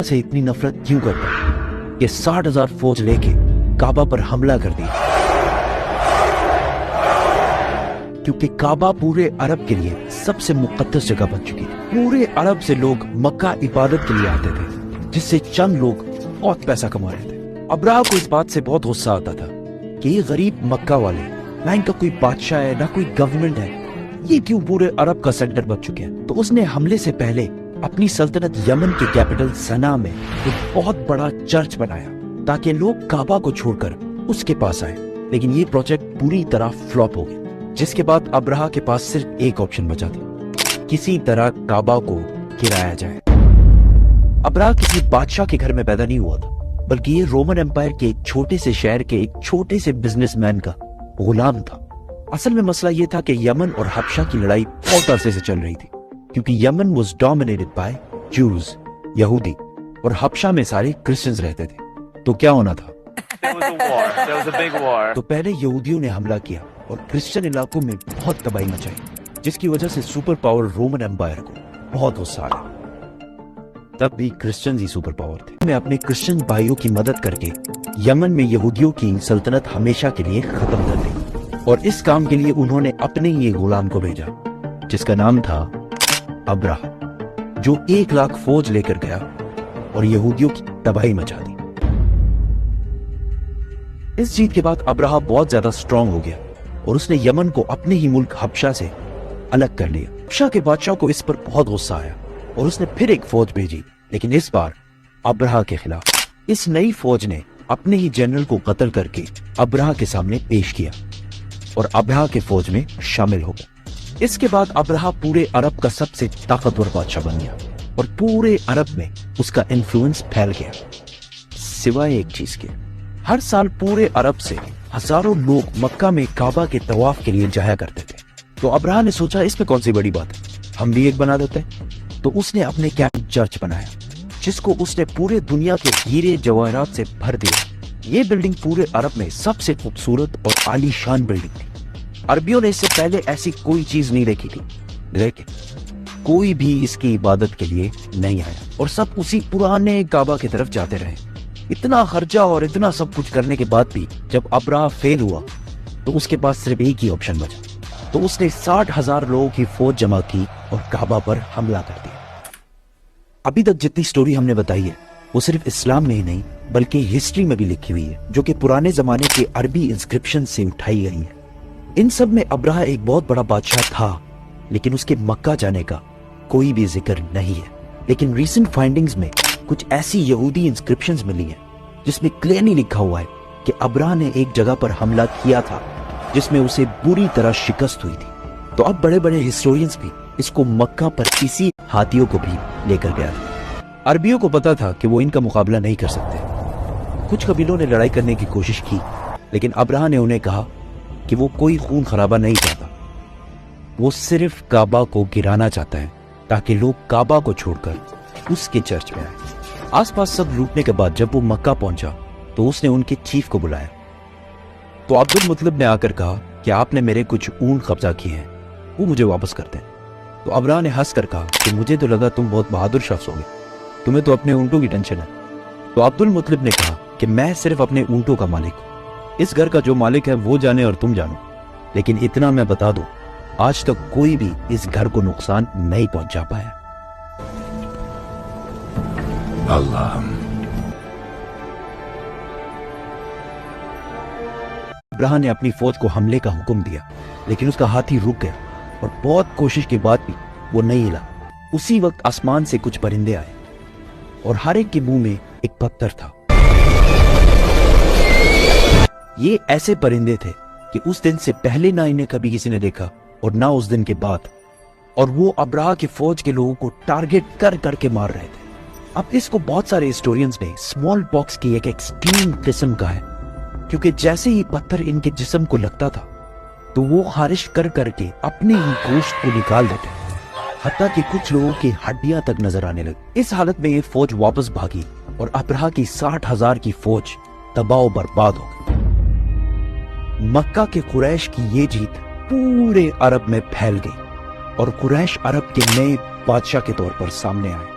से इतनी नफरत क्यों करता कि 60,000 फौज लेके काबा पर हमला कर दिया, क्योंकि काबा पूरे अरब के लिए सबसे मुकद्दस जगह बन चुकी थी। पूरे अरब से लोग मक्का इबादत के लिए आते थे, जिससे चंद लोग बहुत पैसा कमा रहे थे। अब्राहा को इस बात से बहुत गुस्सा आता था कि ये गरीब मक्का वाले, ना इनका कोई बादशाह है ना कोई गवर्नमेंट है, ये क्यों पूरे अरब का सेंटर बन चुके हैं। तो उसने हमले से पहले अपनी सल्तनत यमन के कैपिटल सना में एक बहुत बड़ा चर्च बनाया ताकि लोग काबा को छोड़कर उसके पास आए। लेकिन ये प्रोजेक्ट पूरी तरह फ्लॉप हो गया, जिसके बाद अब्राहा के पास सिर्फ एक ऑप्शन बचा था, किसी तरह काबा को गिराया जाए। अब्राहा किसी बादशाह के घर में पैदा नहीं हुआ था, बल्कि ये रोमन एम्पायर के एक छोटे से शहर के एक छोटे से बिजनेसमैन का गुलाम था। असल में मसला ये था कि यमन और हबशा की लड़ाई बहुत अरसे से चल रही थी, क्योंकि Yemen was dominated by Jews, यहूदी, और हबशा में सारे क्रिश्चियंस रहते थे। तो क्या होना था? तो पहले यहूदियों ने हमला किया और क्रिश्चियन इलाकों में बहुत तबाही मचाई, जिसकी वजह से सुपर पावर रोमन एम्पायर को बहुत गुस्सा आया। तब भी क्रिश्चियन ही सुपर पावर थे। मैं अपने क्रिश्चियन भाइयों की मदद करके यमन में यहूदियों की सल्तनत हमेशा के लिए खत्म कर दी, और इस काम के लिए उन्होंने अपने ही गुलाम को भेजा, जिसका नाम था अब्राहा, जो 1 लाख फौज लेकर गया और यहूदियों की तबाही मचा दी। इस जीत के बाद अब्राहा बहुत ज्यादा स्ट्रांग हो गया और उसने यमन को अपने ही मुल्क हबशा से अलग कर लिया। हबशा के बादशाह को इस पर बहुत गुस्सा आया और उसने फिर एक फौज भेजी, लेकिन इस बार अब्राहा के खिलाफ। इस नई फौज ने अपने ही जनरल को कत्ल करके अब्राहा के सामने पेश किया और अब्राहा के फौज में शामिल हो गया। इसके बाद अब्राहा पूरे अरब का सबसे ताकतवर बादशाह बन गया और पूरे अरब में उसका इन्फ्लुएंस फैल गया। सिवाय एक चीज के, हर साल पूरे अरब से हजारों लोग मक्का में काबा के तवाफ के लिए जाया करते थे। तो अब्राहा ने सोचा इसमें कौन सी बड़ी बात है, हम भी एक बना देते हैं। तो उसने अपने कैंप चर्च बनाया, जिसको उसने पूरे दुनिया के हीरे जवाहरात से भर दिया। ये बिल्डिंग पूरे अरब में सबसे खूबसूरत और आलीशान बिल्डिंग थी। अरबियों ने इससे पहले ऐसी कोई चीज नहीं देखी थी, लेकिन कोई भी इसकी इबादत के लिए नहीं आया और सब उसी पुराने काबा की तरफ जाते रहे। इतना खर्चा और इतना सब कुछ करने के बाद भी जब अब्राहा फेल हुआ तो उसके पास सिर्फ एक ही ऑप्शन बचा। तो उसने 60,000 लोगों की फौज जमा की और काबा पर हमला कर दिया। अभी तक जितनी स्टोरी हमने बताई है वो सिर्फ इस्लाम में ही नहीं बल्कि हिस्ट्री में भी लिखी हुई है, जो कि पुराने जमाने के अरबी इंस्क्रिप्शन से उठाई गई है। इन सब में अब्राहा एक बहुत बड़ा बादशाह था, लेकिन उसके मक्का जाने का कोई भी जिक्र नहीं है। लेकिन रीसेंट फाइंडिंग्स में कुछ ऐसी यहूदी इंस्क्रिप्शंस मिली हैं जिसमें क्लियरली लिखा हुआ है कि अब्राहा ने एक जगह पर हमला किया था जिसमें उसे बुरी तरह शिकस्त हुई थी। तो अब बड़े बड़े हिस्टोरियंस भी इसको मक्का पर इसी हाथियों को भी लेकर गया था। अरबियों को पता था कि वो इनका मुकाबला नहीं कर सकते। कुछ कबीलों ने लड़ाई करने की कोशिश की, लेकिन अब्राहा ने उन्हें कहा कि वो कोई खून खराबा नहीं चाहता, वो सिर्फ काबा को गिराना चाहता है ताकि लोग काबा को छोड़कर उसके चर्च में आए। आसपास सब लूटने के बाद जब वो मक्का पहुंचा तो उसने उनके चीफ को बुलाया। तो अब्दुल मुतलिब ने आकर कहा कि आपने मेरे कुछ ऊंट कब्जा किए हैं, वो मुझे वापस कर दें। तो अब्राहा ने हंस कर कहा कि मुझे तो लगा तुम बहुत बहादुर शख्स होगे, तुम्हें तो अपने ऊंटों की टेंशन है। तो अब्दुल मुतलिब ने कहा कि मैं सिर्फ अपने ऊंटों का मालिक हूं, इस घर का जो मालिक है वो जाने और तुम जानो, लेकिन इतना मैं बता दूं, आज तक कोई भी इस घर को नुकसान नहीं पहुंचा पाया। अल्लाह। अब्राहा ने अपनी फौज को हमले का हुक्म दिया, लेकिन उसका हाथी रुक गया और बहुत कोशिश के बाद भी वो नहीं हिला। उसी वक्त आसमान से कुछ परिंदे आए और हर एक के मुंह में एक पत्थर था। ये ऐसे परिंदे थे कि उस दिन से पहले ना इन्हें कभी किसी ने देखा और ना उस दिन के बाद, और वो अब्राहा की फौज के लोगों को टारगेट कर करके मार रहे थे। अब इसको बहुत सारे हिस्टोरियंस ने स्मॉल पॉक्स की एक एक्सट्रीम किस्म का है, क्योंकि जैसे ही पत्थर इनके जिस्म को लगता था तो वो खारिश कर करके अपने ही गोश्त को निकाल देते, हत्ता कि कुछ लोगों की हड्डियां तक नजर आने लगी। इस हालत में ये फौज वापस भागी और अब्राहा की 60,000 की फौज तबाह बर्बाद हो गई। मक्का के कुरैश की ये जीत पूरे अरब में फैल गई और कुरैश अरब के नए बादशाह के तौर पर सामने आए।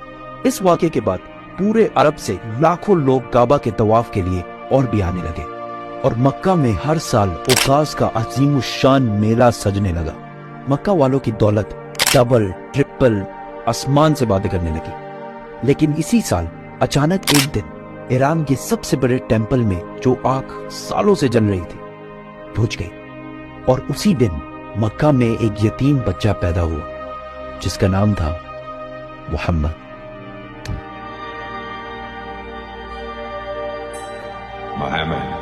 इस वाक़े के बाद پورے عرب سے لاکھوں لوگ کعبہ کے طواف کے لیے اور بھی آنے لگے، اور مکہ میں ہر سال عکاظ کا عظیم الشان میلہ سجنے لگا۔ مکہ والوں کی دولت ڈبل ٹرپل آسمان سے باتیں کرنے لگی۔ لیکن اسی سال اچانک ایک دن ایران کے سب سے بڑے ٹیمپل میں جو آگ سالوں سے جل رہی تھی بجھ گئی، اور اسی دن مکہ میں ایک یتیم بچہ پیدا ہوا جس کا نام تھا محمد۔ Muhammad